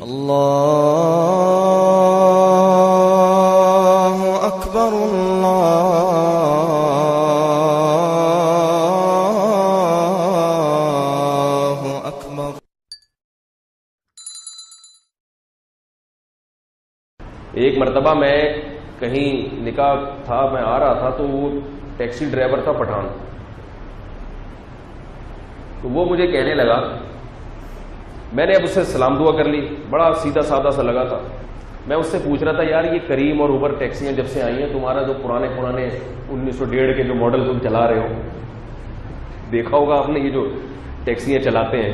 اللہ اکبر اللہ اکبر۔ ایک مرتبہ میں کہیں نکاح تھا، میں آ رہا تھا تو وہ ٹیکسی ڈرائیور تھا پٹھان، تو وہ مجھے کہنے لگا، میں نے اب اس سے سلام دعا کر لی، بڑا سیدھا سادہ سا لگا تھا۔ میں اس سے پوچھ رہا تھا، یار یہ کریم اور اوبر ٹیکسیاں جب سے آئی ہیں، تمہارا جو پرانے 1901 کے جو ماڈل تم چلا رہے ہو، دیکھا ہوگا آپ نے یہ جو ٹیکسیاں چلاتے ہیں،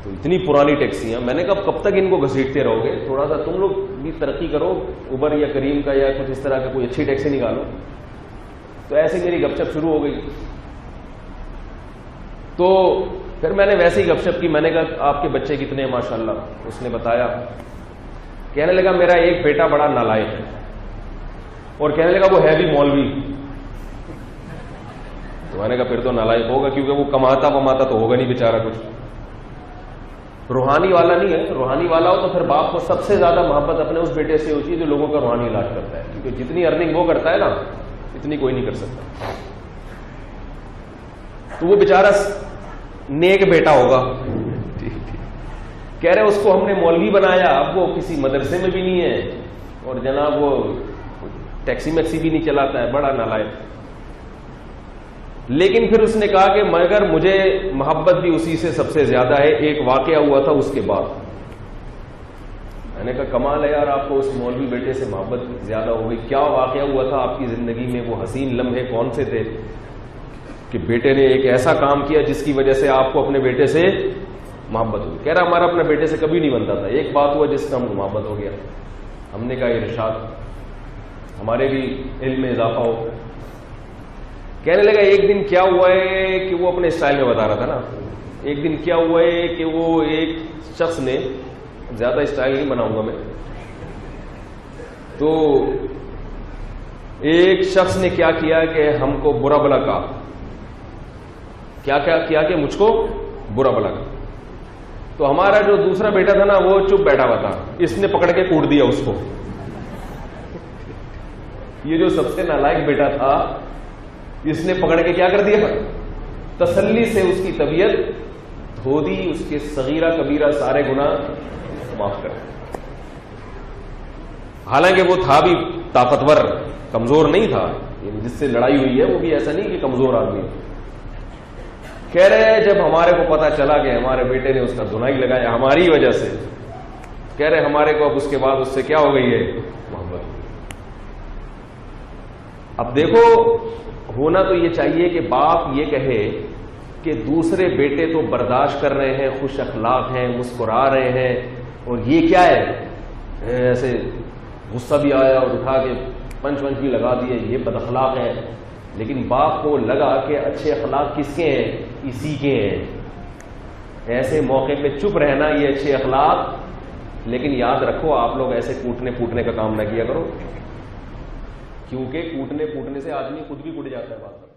تو اتنی پرانی ٹیکسیاں، میں نے کہا کب تک ان کو گھسیٹتے رہو گے؟ تھوڑا سا تم لوگ بھی ترقی کرو، اوبر یا کریم کا یا کچھ اس طرح کا کوئی اچھی ٹیکسی نکالو۔ تو ایسے میری گپ شپ شروع ہو گئی، تو پھر میں نے ویسے ہی گپ شپ کی، میں نے کہا آپ کے بچے کتنے ہیں ماشاءاللہ؟ اس نے بتایا، کہنے لگا میرا ایک بیٹا بڑا نالائق ہے، اور کہنے لگا وہ ہے بھی مولوی۔ تو میں نے کہا پھر تو نالائق ہوگا، کیونکہ وہ کماتا تو ہوگا نہیں بیچارہ کچھ، روحانی والا نہیں ہے۔ روحانی والا ہو تو پھر باپ کو سب سے زیادہ محبت اپنے اس بیٹے سے ہوتی ہے جو لوگوں کا روحانی علاج کرتا ہے، کیونکہ جتنی ارننگ وہ کرتا ہے نا، اتنی کوئی نہیں کر سکتا۔ تو وہ بیچارہ نیک بیٹا ہوگا، کہہ رہے اس کو ہم نے مولوی بنایا، اب وہ کسی مدرسے میں بھی نہیں ہے، اور جناب وہ ٹیکسی میکسی بھی نہیں چلاتا ہے، بڑا نالائق۔ لیکن پھر اس نے کہا کہ مگر مجھے محبت بھی اسی سے سب سے زیادہ ہے، ایک واقعہ ہوا تھا اس کے بعد۔ میں نے کہا کمال ہے یار، آپ کو اس مولوی بیٹے سے محبت زیادہ ہو گئی، کیا واقعہ ہوا تھا آپ کی زندگی میں؟ وہ حسین لمحے کون سے تھے کہ بیٹے نے ایک ایسا کام کیا جس کی وجہ سے آپ کو اپنے بیٹے سے محبت ہوئی؟ کہہ رہا ہمارا اپنے بیٹے سے کبھی نہیں بنتا تھا، ایک بات ہوا جس کا ہم کو محبت ہو گیا۔ ہم نے کہا ارشاد، ہمارے بھی علم میں اضافہ ہو۔ کہنے لگا ایک دن کیا ہوا ہے کہ وہ اپنے اسٹائل میں بتا رہا تھا نا، ایک دن کیا ہوا ہے کہ وہ ایک شخص نے، زیادہ اسٹائل نہیں بناؤں گا میں، تو ایک شخص نے کیا کیا کہ ہم کو برا بلا کہا، کیا کیا کہ مجھ کو برا بلا کہا۔ تو ہمارا جو دوسرا بیٹا تھا نا وہ چپ بیٹھا ہوا تھا، اس نے پکڑ کے کوٹ دیا اس کو۔ یہ جو سب سے نالائق بیٹا تھا، اس نے پکڑ کے کیا کر دیا؟ تسلی سے اس کی طبیعت دھو دی، اس کے صغیرہ کبیرہ سارے گناہ معاف کر دیا۔ حالانکہ وہ تھا بھی طاقتور، کمزور نہیں تھا، جس سے لڑائی ہوئی ہے وہ بھی ایسا نہیں کہ کمزور آدمی۔ کہہ رہے جب ہمارے کو پتا چلا کہ ہمارے بیٹے نے اس کا دھنائی لگایا ہماری وجہ سے، کہہ رہے ہمارے کو اب اس کے بعد اس سے کیا ہو گئی ہے؟ محبت۔ اب دیکھو، ہونا تو یہ چاہیے کہ باپ یہ کہے کہ دوسرے بیٹے تو برداشت کر رہے ہیں، خوش اخلاق ہیں، مسکرا رہے ہیں، اور یہ کیا ہے؟ ایسے غصہ بھی آیا اور اٹھا کے پنچ بھی لگا دیے، یہ بد اخلاق ہے۔ لیکن باپ کو لگا کہ اچھے اخلاق کس کے ہیں؟ اسی کے ہیں۔ ایسے موقع پہ چپ رہنا یہ اچھے اخلاق، لیکن یاد رکھو آپ لوگ ایسے کوٹنے پوٹنے کا کام نہ کیا کرو، کیونکہ کوٹنے پوٹنے سے آدمی خود بھی کٹ جاتا ہے بات۔